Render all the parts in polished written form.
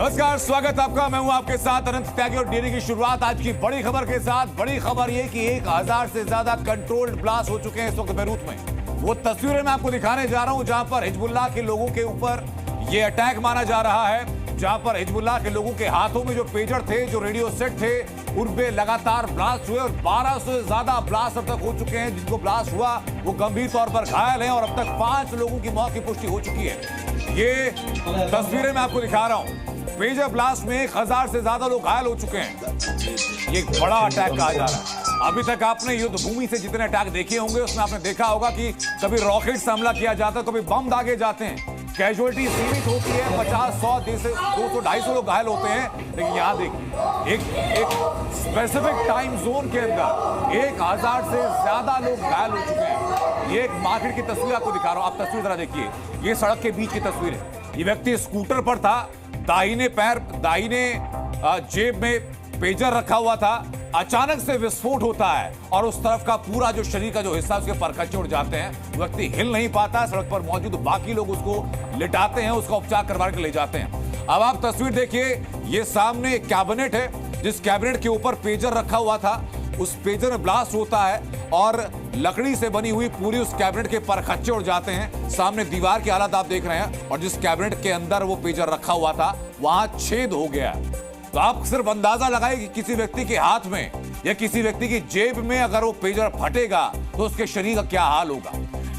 नमस्कार, स्वागत आपका। मैं हूं आपके साथ अनंत त्यागी और डेरी की शुरुआत आज की बड़ी खबर के साथ। बड़ी खबर यह कि 1000 से ज्यादा कंट्रोल्ड ब्लास्ट हो चुके हैं इस वक्त बेरूत में। वो तस्वीरें मैं आपको दिखाने जा रहा हूं जहां पर हिजबुल्लाह के लोगों के ऊपर यह अटैक माना जा रहा है, जहां पर हिजबुल्लाह के लोगों के हाथों में जो पेजर थे, जो रेडियो सेट थे, उनपे लगातार ब्लास्ट हुए और 1200 से ज्यादा ब्लास्ट अब तक हो चुके हैं। जिनको ब्लास्ट हुआ वो गंभीर तौर पर घायल हैं और अब तक 5 लोगों की मौत की पुष्टि हो चुकी है। ये तस्वीरें मैं आपको दिखा रहा हूं। पेजर ब्लास्ट में 1000 से ज्यादा लोग घायल हो चुके हैं। ये एक बड़ा अटैक कहा जा रहा है। अभी तक आपने युद्ध भूमि से जितने अटैक देखे होंगे उसमें आपने देखा होगा कि कभी रॉकेट से हमला किया जाता है, कभी बम दागे जाते हैं, कैजुअलिटी सीमित होती है, 50, 100, 200, 250 लोग घायल होते हैं। लेकिन यहाँ देखिए एक स्पेसिफिक टाइम जोन के अंदर 1000 से ज्यादा लोग घायल हो चुके हैं। ये एक मार्केट की तस्वीर आपको दिखा रहा हूं। आप तस्वीर जरा देखिए, ये सड़क के बीच की तस्वीर है। ये व्यक्ति स्कूटर पर था, दाहिने जेब में पेजर रखा हुआ था। अचानक से विस्फोट होता है और उस तरफ का पूरा जो शरीर का जो हिस्सा उसके परखच्चे उड़ जाते हैं। व्यक्ति हिल नहीं पाता। सड़क पर मौजूद बाकी लोग उसको लिटाते हैं, उसका उपचार करवा के ले जाते हैं। अब आप तस्वीर देखिए, ये सामने एक कैबिनेट है, जिस कैबिनेट के ऊपर पेजर रखा हुआ था, उस पेजर में ब्लास्ट होता है और लकड़ी से बनी हुई पूरी उस कैबिनेट के परखच्चे उड़ जाते हैं। सामने दीवार की हालत आप देख रहे हैं और जिस कैबिनेट के अंदर वो पेजर रखा हुआ था वहां छेद हो गया। तो आप सिर्फ अंदाजा लगाए कि किसी व्यक्ति के हाथ में या किसी व्यक्ति की जेब में अगर वो पेजर फटेगा तो उसके शरीर का क्या हाल होगा।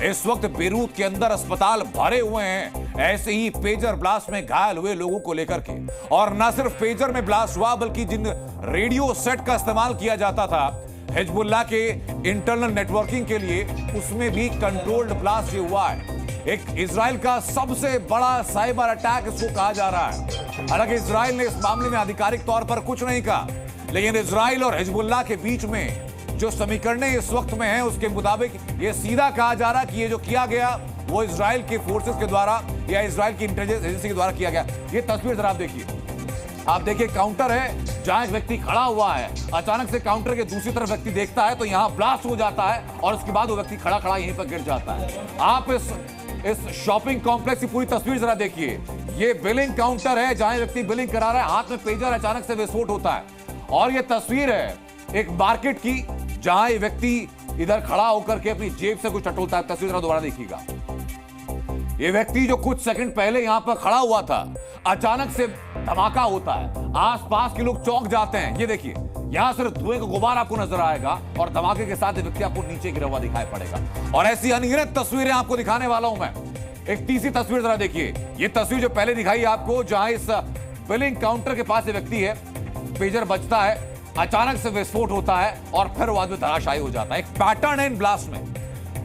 इस वक्त बेरूत के अंदर अस्पताल भरे हुए हैं ऐसे ही पेजर ब्लास्ट में घायल हुए लोगों को लेकर के। और न सिर्फ पेजर में ब्लास्ट हुआ बल्कि जिन रेडियो सेट का इस्तेमाल किया जाता था हिजबुल्लाह के इंटरनल नेटवर्किंग के लिए, उसमें भी कंट्रोल्ड ब्लास्ट हुआ है। एक इजराइल का सबसे बड़ा साइबर अटैक इसको कहा जा रहा है। हालांकि इजराइल ने इस मामले में आधिकारिक तौर पर कुछ नहीं कहा, लेकिन इजराइल और हिजबुल्लाह के बीच में जो समीकरणें इस वक्त में हैं उसके मुताबिक ये सीधा कहा जा रहा है कि ये जो किया गया वो इजराइल के फोर्सेस के द्वारा या इजराइल की इंटेलिजेंस एजेंसी के द्वारा किया गया। ये तस्वीर जरा आप देखिए। आप देखिए, काउंटर है जहां एक व्यक्ति खड़ा हुआ है। अचानक से काउंटर के दूसरी तरफ व्यक्ति देखता है तो यहां ब्लास्ट हो जाता है और उसके बाद वो व्यक्ति खड़ा खड़ा यहीं पर गिर जाता है। आप इस शॉपिंग कॉम्प्लेक्स की पूरी तस्वीर जरा देखिए। ये बिलिंग काउंटर है जहां व्यक्ति बिलिंग करा रहा है, हाथ में पेजर, अचानक से विस्फोट होता है। और ये तस्वीर है एक मार्केट की जहां ये व्यक्ति इधर खड़ा होकर के अपनी जेब से कुछ टटोलता है। तस्वीर जरा दोबारा देखिएगा। ये व्यक्ति जो कुछ सेकंड पहले यहां पर खड़ा हुआ था, अचानक से धमाका होता है, आसपास के लोग चौंक जाते हैं। ये देखिए, यहां सिर्फ धुएं का गुबार आपको नजर आएगा और धमाके के साथ व्यक्ति आपको नीचे गिरा हुआ दिखाई पड़ेगा। और ऐसी अनगिनत तस्वीरें आपको दिखाने वाला हूं मैं। एक तीसरी तस्वीर जरा देखिए। ये तस्वीर जो पहले दिखाई आपको, जहां इस बिलिंग काउंटर के पास व्यक्ति है, पेजर बजता है, अचानक से विस्फोट होता है और फिर वो आदमी धराशायी हो जाता है। एक पैटर्न है इन ब्लास्ट में।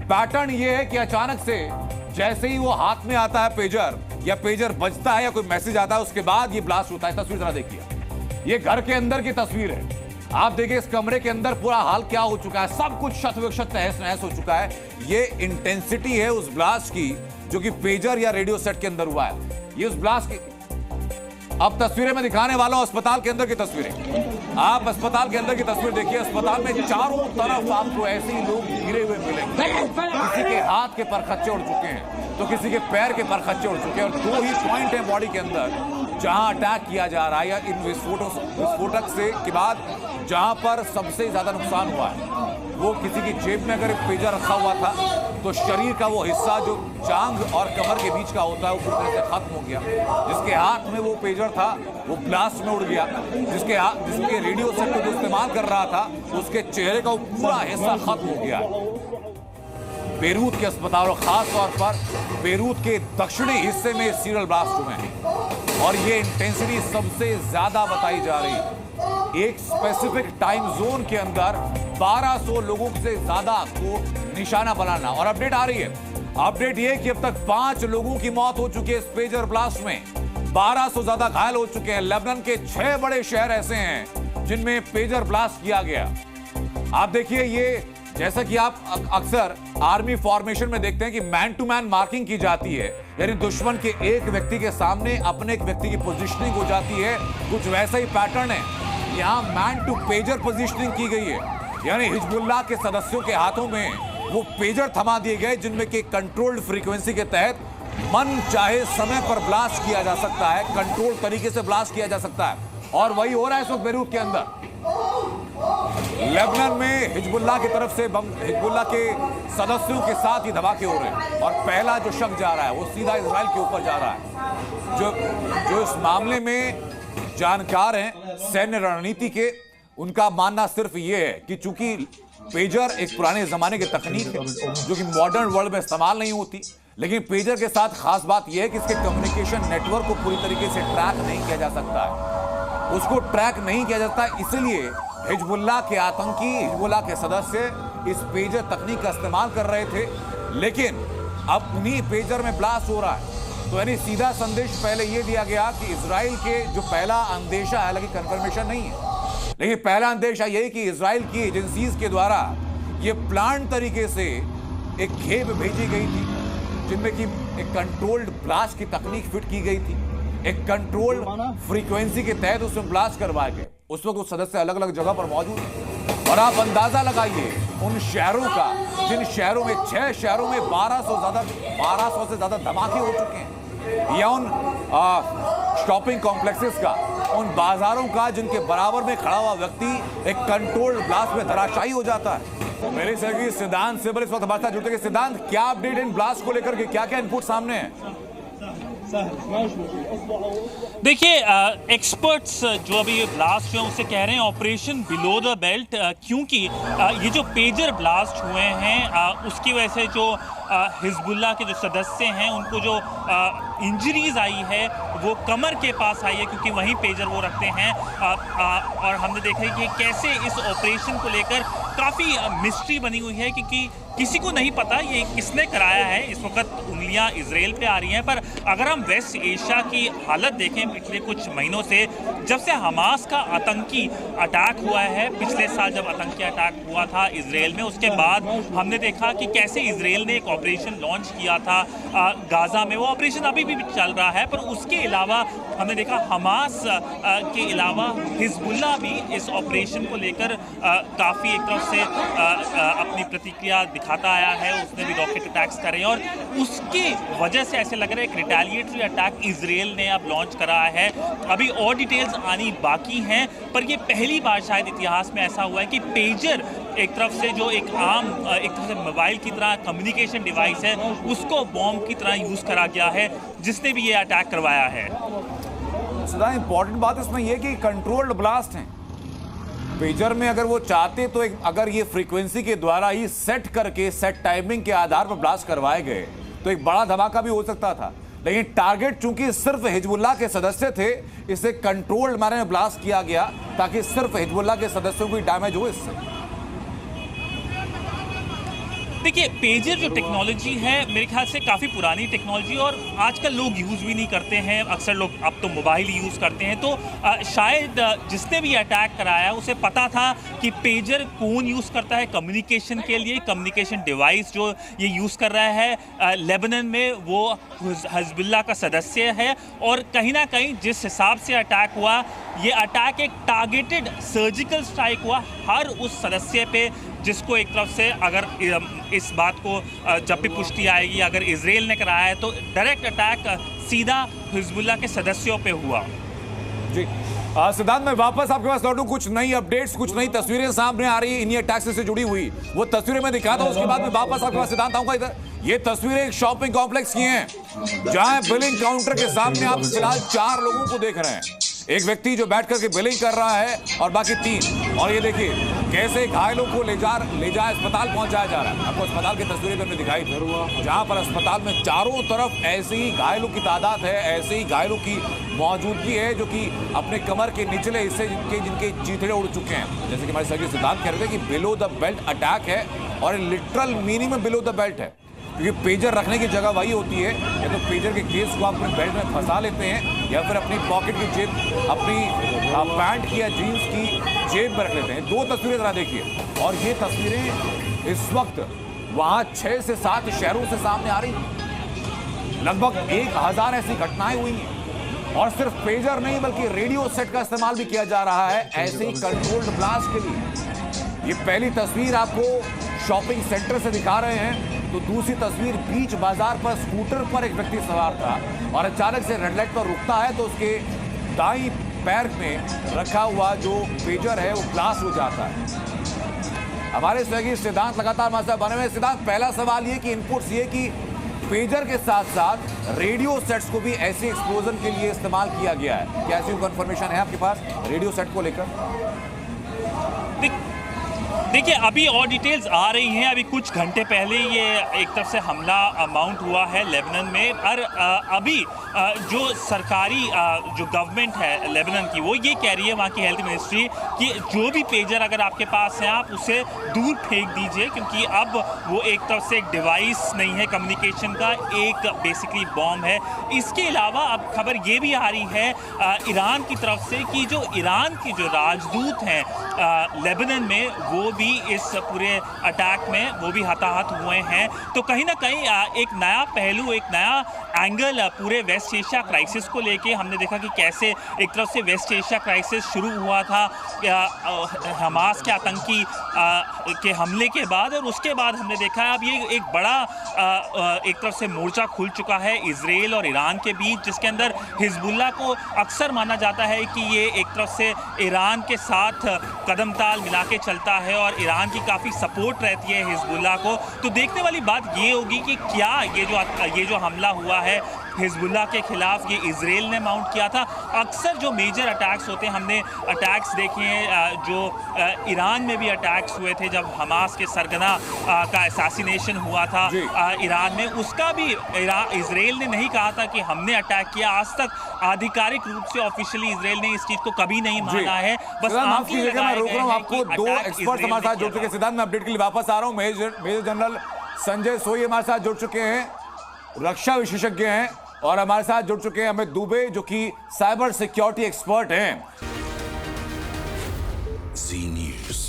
पैटर्न ये है कि अचानक से जैसे ही वो हाथ में आता है पेजर या पेजर बजता है या कोई मैसेज आता है, उसके बाद ये ब्लास्ट होता है। तस्वीर जरा देखिए। ये घर के अंदर की तस्वीर है। आप देखिए इस कमरे के अंदर पूरा हाल क्या हो चुका है। सब कुछ शत विक्षत तहस नहस हो चुका है। ये इंटेंसिटी है उस ब्लास्ट की जो कि पेजर या रेडियो सेट के अंदर हुआ है। ये उस ब्लास्ट की अब तस्वीरें मैं दिखाने वाला हूं अस्पताल के अंदर की तस्वीरें। आप अस्पताल के अंदर की तस्वीर देखिए। अस्पताल में चारों तरफ आपको ऐसे ही लोग गिरे हुए मिलेंगे। किसी के हाथ के परखच्चे उड़ चुके हैं तो किसी के पैर के परखच्चे उड़ चुके हैं। और 2 ही पॉइंट है बॉडी के अंदर जहां अटैक किया जा रहा है या इन विस्फोटक से के बाद जहां पर सबसे ज्यादा नुकसान हुआ है वो किसी की जेब में अगर एक पेजर रखा हुआ था तो शरीर का वो हिस्सा जो जांघ और कमर के बीच का होता है वो पूरी तरह से खत्म हो गया। जिसके हाथ में वो पेजर था वो ब्लास्ट में उड़ गया। जिसके रेडियो सेट को जो इस्तेमाल कर रहा था उसके चेहरे का वो पूरा हिस्सा खत्म हो गया। बेरूत के अस्पतालों, खास तौर पर बेरूत के दक्षिणी हिस्से में सीरियल ब्लास्ट हुए हैं और ये इंटेंसिटी सबसे ज्यादा बताई जा रही है। एक स्पेसिफिक टाइम जोन के अंदर 1200 लोगों से ज्यादा को निशाना बनाना। और अपडेट आ रही है। अपडेट ये कि अब तक 5 लोगों की मौत हो चुकी है इस पेजर ब्लास्ट में। 1200 ज्यादा घायल हो चुके हैं। लेबनान के 6 बड़े शहर ऐसे हैं जिनमें पेजर ब्लास्ट किया गया। आप देखिए, ये जैसा कि आप अक्सर आर्मी फॉर्मेशन में देखते हैं कि मैन टू मैन मार्किंग की जाती है, यानी दुश्मन के एक व्यक्ति के सामने अपने एक व्यक्ति की पोजीशनिंग हो जाती है। कुछ वैसा ही पैटर्न है यहां मैन टू पेजर पोजीशनिंग की गई है, यानी हिजबुल्लाह के सदस्यों के हाथों में वो पेजर थमा दिए गए जिनमें कि कंट्रोल्ड फ्रीक्वेंसी के तहत मन चाहे समय पर ब्लास्ट किया जा सकता है, कंट्रोल तरीके से ब्लास्ट किया जा सकता है, और वही हो रहा है इस वक्त बेरूत के अंदर। लेबनान में हिजबुल्लाह की तरफ से हिजबुल्लाह के सदस्यों के साथ ही धमाके हो रहे हैं, और पहला जो शक जा रहा है वो सीधा इजराइल के ऊपर जा रहा है। जो इस मामले में जानकार हैं सैन्य रणनीति के, उनका मानना सिर्फ ये है कि चूंकि पेजर एक पुराने जमाने की तकनीक है जो कि मॉडर्न वर्ल्ड में इस्तेमाल नहीं होती, लेकिन पेजर के साथ खास बात यह है कि इसके कम्युनिकेशन नेटवर्क को पूरी तरीके से ट्रैक नहीं किया जा सकता है, उसको ट्रैक नहीं किया जाता, इसलिए हिजबुल्लाह के आतंकी, हिजबुल्लाह के सदस्य इस पेजर तकनीक का इस्तेमाल कर रहे थे। लेकिन अब उन्हीं पेजर में ब्लास्ट हो रहा है, तो यानी सीधा संदेश पहले यह दिया गया कि इजराइल के जो पहला अंदेशा है, हालांकि कंफर्मेशन नहीं है, लेकिन पहला अंदेशा यही कि इजराइल की एजेंसीज के द्वारा यह प्लान तरीके से एक खेप भेजी गई थी जिनमें कि एक कंट्रोल्ड ब्लास्ट की तकनीक फिट की गई थी, एक कंट्रोल फ्रीक्वेंसी के तहत उसमें ब्लास्ट करवाए गए। उस वक्त उस सदस्य अलग अलग जगह पर मौजूद थे, और आप अंदाजा लगाइए उन शहरों का, जिन शहरों में 6 शहरों में 1200 से ज्यादा धमाके हो चुके हैं, या उन शॉपिंग कॉम्प्लेक्सेस का, उन बाजारों का जिनके बराबर में खड़ा हुआ व्यक्ति एक कंट्रोल्ड ब्लास्ट में धराशायी हो जाता है। मेरे सहयोगी सिद्धांत से इस वक्त हमारे साथ जुड़ते हैं। सिद्धांत, क्या अपडेट इन ब्लास्ट को लेकर के, क्या क्या इनपुट सामने है? देखिए, एक्सपर्ट्स जो अभी ब्लास्ट हुए उसे कह रहे हैं ऑपरेशन बिलो द बेल्ट, क्योंकि ये जो पेजर ब्लास्ट हुए हैं उसकी वजह से जो हिजबुल्लाह के जो सदस्य हैं उनको जो इंजरीज आई है वो कमर के पास आई है, क्योंकि वहीं पेजर वो रखते हैं। और हमने देखा है कि कैसे इस ऑपरेशन को लेकर काफ़ी मिस्ट्री बनी हुई है, क्योंकि किसी को नहीं पता ये किसने कराया है। इस वक्त उंगलियां इजराइल पे आ रही हैं, पर अगर हम वेस्ट एशिया की हालत देखें पिछले कुछ महीनों से, जब से हमास का आतंकी अटैक हुआ है, पिछले साल जब आतंकी अटैक हुआ था इजराइल में, उसके बाद हमने देखा कि कैसे इजराइल ने एक ऑपरेशन लॉन्च किया था गाजा में। वो ऑपरेशन अभी भी चल रहा है, पर उसके अलावा हमने देखा हमास के अलावा हिजबुल्लाह भी इस ऑपरेशन को लेकर काफ़ी एक तरफ से अपनी प्रतिक्रिया दिखाता आया है। उसने भी रॉकेट अटैक्स करे, और उसकी वजह से ऐसे लग रहा है एक रिटेलिएटरी अटैक इजराइल ने अब लॉन्च करा है। अभी और डिटेल्स आनी बाकी हैं, पर ये पहली बार शायद इतिहास में ऐसा हुआ है कि पेजर एक तरफ से जो एक आम एक तरफ से मोबाइल की तरह कम्युनिकेशन डिवाइस है, उसको बॉम्ब की तरह यूज़ करा गया है, जिसने भी ये अटैक करवाया है। सदा इंपॉर्टेंट बात इसमें यह कि कंट्रोल्ड ब्लास्ट हैं। पेजर में अगर वो चाहते तो अगर ये फ्रीक्वेंसी के द्वारा ही सेट करके, सेट टाइमिंग के आधार पर ब्लास्ट करवाए गए तो एक बड़ा धमाका भी हो सकता था, लेकिन टारगेट चूंकि सिर्फ हिजबुल्लाह के सदस्य थे, इसे कंट्रोल्ड मैनर में ब्लास्ट किया गया ताकि सिर्फ हिजबुल्लाह के सदस्यों को डैमेज हो इससे। देखिए, पेजर जो टेक्नोलॉजी है मेरे ख्याल से काफ़ी पुरानी टेक्नोलॉजी, और आजकल लोग यूज़ भी नहीं करते हैं। अक्सर लोग अब तो मोबाइल यूज़ करते हैं, तो शायद जिसने भी अटैक कराया उसे पता था कि पेजर कौन यूज़ करता है कम्युनिकेशन के लिए। कम्युनिकेशन डिवाइस जो ये यूज़ कर रहा है लेबनान में, वो हिजबुल्लाह का सदस्य है, और कहीं ना कहीं जिस हिसाब से अटैक हुआ, ये अटैक एक टारगेटेड सर्जिकल स्ट्राइक हुआ हर उस सदस्य पे जिसको एक तरफ से, अगर इस बात को जब भी पुष्टि आएगी अगर इजराइल ने कराया है, तो डायरेक्ट अटैक सीधा हिजबुल्लाह के सदस्यों पे हुआ। जी सिद्धांत, मैं वापस आपके पास लौटूं। कुछ नई अपडेट्स, कुछ नई तस्वीरें सामने आ रही है इन्हीं अटैक्स से जुड़ी हुई, वो तस्वीरें मैं दिखाता हूं, उसके बाद मैं वापस आपके पास सिद्धांत आऊंगा। इधर ये तस्वीरें एक शॉपिंग कॉम्प्लेक्स की हैं, जहां बिलिंग काउंटर के सामने आप फिलहाल 4 लोगों को देख रहे हैं। एक व्यक्ति जो बैठ करके बिलिंग कर रहा है और बाकी 3, और ये देखिए कैसे घायलों को ले जा अस्पताल पहुंचाया जा रहा है। आपको अस्पताल की तस्वीरें मैंने दिखाई, जहां पर अस्पताल में चारों तरफ ऐसे ही घायलों की तादाद है, ऐसे ही घायलों की मौजूदगी है जो कि अपने कमर के निचले हिस्से जिनके चीथड़े उड़ चुके हैं। जैसे कि हमारे सहयोगी सिद्धांत कह रहे थे कि बिलो द बेल्ट अटैक है, और लिटरल मीनिंग में बिलो द बेल्ट है, क्योंकि पेजर रखने की जगह वही होती है, या तो पेजर के केस को आप अपने बेल्ट में फंसा लेते हैं, या फिर अपनी पॉकेट की जेब, अपनी पैंट की या जीन्स की जेब में रख लेते हैं। 2 तस्वीरें जरा देखिए, और ये तस्वीरें इस वक्त वहाँ 6 से 7 शहरों से सामने आ रही हैं। लगभग 1000 ऐसी घटनाएं हुई हैं, और सिर्फ पेजर नहीं बल्कि रेडियो सेट का इस्तेमाल भी किया जा रहा है ऐसे ही कंट्रोल्ड ब्लास्ट के लिए। ये पहली तस्वीर आपको शॉपिंग सेंटर से दिखा रहे हैं, तो दूसरी तस्वीर बीच बाजार पर स्कूटर पर एक व्यक्ति सवार था और अचानक से रेड लाइट पर रुकता है तो उसके दाईं पैर में रखा हुआ जो पेजर है वो ब्लास्ट हो जाता है। हमारे सहयोगी सिद्धांत लगातार हमारे साथ बने हुए। सिद्धांत, पहला सवाल ये कि इनपुट्स ये कि पेजर के साथ साथ रेडियो सेट्स को भी ऐसे एक्सप्लोजन के लिए इस्तेमाल किया गया है, क्या ऐसी कंफर्मेशन है आपके पास रेडियो सेट को लेकर? देखिए, अभी और डिटेल्स आ रही हैं। अभी कुछ घंटे पहले ये एक तरफ से हमला माउंट हुआ है लेबनान में, और अभी जो सरकारी जो गवर्नमेंट है लेबनान की, वो ये कह रही है, वहाँ की हेल्थ मिनिस्ट्री, कि जो भी पेजर अगर आपके पास है आप उसे दूर फेंक दीजिए, क्योंकि अब वो एक तरफ से एक डिवाइस नहीं है कम्युनिकेशन का, एक बेसिकली बॉम्ब है। इसके अलावा अब खबर ये भी आ रही है ईरान की तरफ से कि जो ईरान की जो राजदूत हैं लेबनान में, वो भी इस पूरे अटैक में वो भी हताहत हुए हैं। तो कहीं ना कहीं एक नया पहलू, एक नया एंगल पूरे वेस्ट एशिया क्राइसिस को लेके हमने देखा कि कैसे एक तरफ से वेस्ट एशिया क्राइसिस शुरू हुआ था हमास के आतंकी के हमले के बाद, और उसके बाद हमने देखा है अब ये एक बड़ा एक तरफ से मोर्चा खुल चुका है इजराइल और ईरान के बीच, जिसके अंदर हिजबुल्लाह को अक्सर माना जाता है कि ये एक तरफ से ईरान के साथ कदम ताल मिला के चलता है और ईरान की काफ़ी सपोर्ट रहती है हिजबुल्लाह को। तो देखने वाली बात ये होगी कि क्या ये जो हमला हुआ है हिजबुल्लाह के खिलाफ, ये इजराइल ने माउंट किया था। अक्सर जो मेजर अटैक्स होते हैं, हमने अटैक्स देखे हैं जो ईरान में भी अटैक्स हुए थे जब हमास के सरगना का असैसिनेशन हुआ था ईरान में, उसका भी इजराइल ने नहीं कहा था कि हमने अटैक किया। आज तक आधिकारिक रूप से ऑफिशियली इजराइल ने इस चीज को कभी नहीं माना है। बस मैं रोक रहा हूं आपको, दो एक्सपर्ट हमारे साथ जुड़ चुके। सिद्धांत, मैं अपडेट के लिए वापस आ रहा हूं। मेजर जनरल संजय सोई हमारे साथ जुड़ चुके हैं, रक्षा विशेषज्ञ हैं, और हमारे साथ जुड़ चुके हैं अमित दुबे जो कि साइबर सिक्योरिटी एक्सपर्ट हैं। जी न्यूज़।